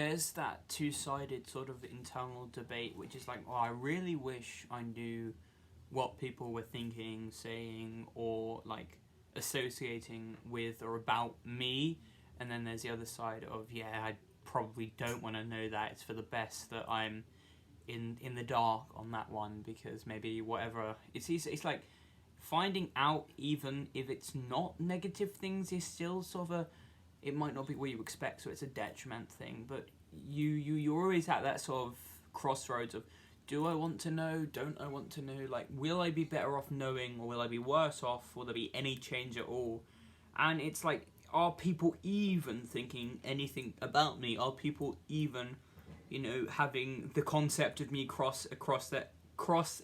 there's that two-sided sort of internal debate, which is like, oh, I really wish I knew what people were thinking, saying, or like associating with or about me. And then there's the other side of, yeah, I probably don't want to know that. It's for the best that I'm in the dark on that one, because maybe whatever it's like finding out, even if it's not negative things, is still sort of a, it might not be what you expect, so it's a detriment thing. But you're always at that sort of crossroads of, do I want to know? Don't I want to know? Like, will I be better off knowing, or will I be worse off? Will there be any change at all? And it's like, are people even thinking anything about me? Are people even, having the concept of me cross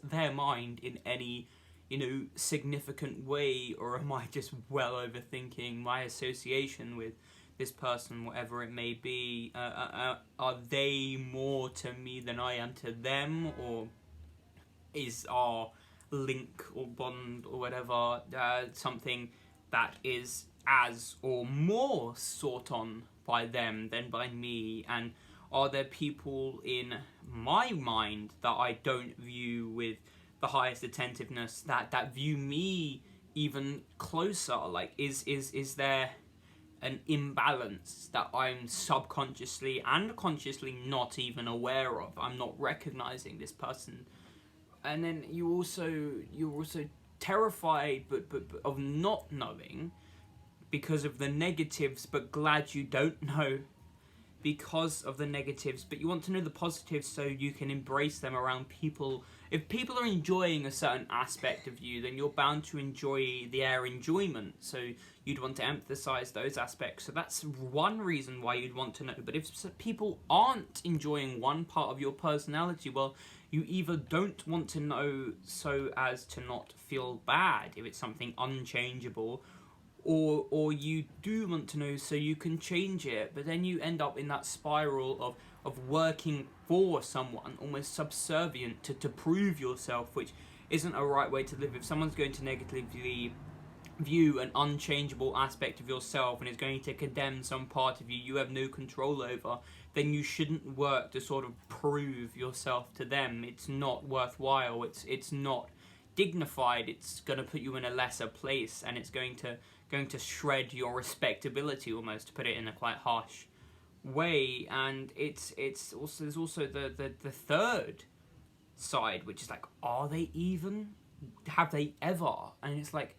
their mind in any, significant way? Or am I just well overthinking my association with this person, whatever it may be? Are they more to me than I am to them? Or is our link or bond or whatever something that is as or more sought on by them than by me? And are there people in my mind that I don't view with the highest attentiveness, that view me even closer? Like, is there an imbalance that I'm subconsciously and consciously not even aware of? I'm not recognizing this person. And then you're also terrified but of not knowing because of the negatives, but glad you don't know because of the negatives. But you want to know the positives so you can embrace them around people. If people are enjoying a certain aspect of you, then you're bound to enjoy their enjoyment, so you'd want to emphasize those aspects. So that's one reason why you'd want to know. But if people aren't enjoying one part of your personality, well, you either don't want to know so as to not feel bad if it's something unchangeable, or you do want to know so you can change it. But then you end up in that spiral of working for someone, almost subservient to prove yourself, which isn't a right way to live. If someone's going to negatively view an unchangeable aspect of yourself and is going to condemn some part of you you have no control over, then you shouldn't work to sort of prove yourself to them. It's not worthwhile. It's not dignified. It's going to put you in a lesser place, and it's going to shred your respectability, almost, to put it in a quite harsh way. And it's also, there's also the third side, which is like, are they even? Have they ever? And it's like,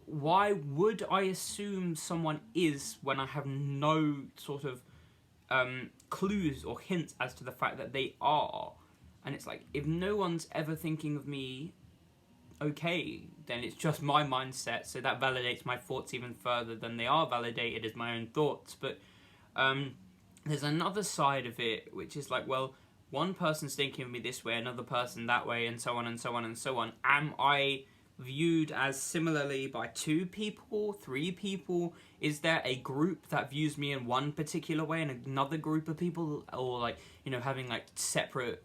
why would I assume someone is when I have no sort of clues or hints as to the fact that they are? And it's like, if no one's ever thinking of me, okay, then it's just my mindset, so that validates my thoughts even further than they are validated as my own thoughts. But there's another side of it, which is like, well, one person's thinking of me this way, another person that way, and so on and so on and so on. Am I viewed as similarly by 2 people, 3 people? Is there a group that views me in one particular way and another group of people, or like, having like separate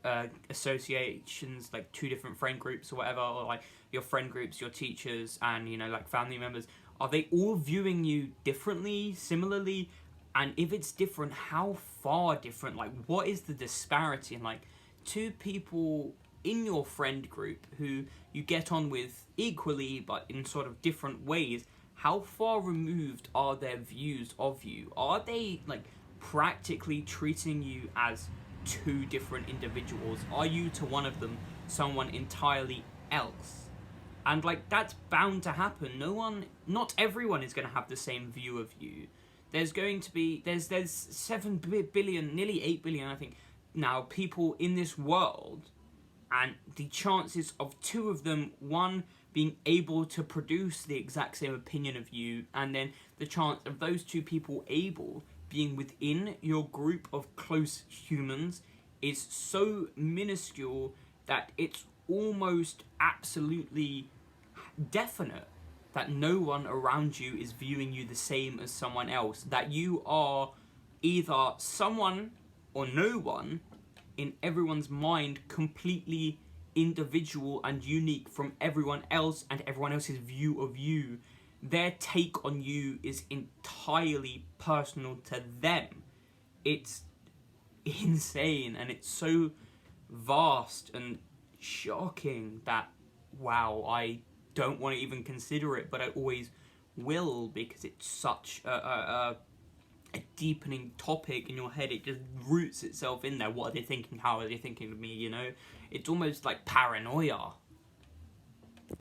associations, like 2 different friend groups or whatever, or like your friend groups, your teachers, and like family members? Are they all viewing you differently, similarly? And if it's different, how far different? Like, what is the disparity? And like 2 people in your friend group who you get on with equally but in sort of different ways, how far removed are their views of you? Are they like practically treating you as 2 different individuals? Are you to one of them someone entirely else? And like, that's bound to happen. Not everyone is going to have the same view of you. There's 7 billion, nearly 8 billion, I think, now people in this world. And the chances of 2 of them, one being able to produce the exact same opinion of you, and then the chance of those 2 people able being within your group of close humans, is so minuscule that it's almost absolutely definite that no one around you is viewing you the same as someone else, that you are either someone or no one in everyone's mind, completely individual and unique from everyone else and everyone else's view of you. Their take on you is entirely personal to them. It's insane, and it's so vast and shocking that, wow, I don't want to even consider it, but I always will, because it's such a deepening topic in your head. It just roots itself in there. What are they thinking? How are they thinking of me? You know, it's almost like paranoia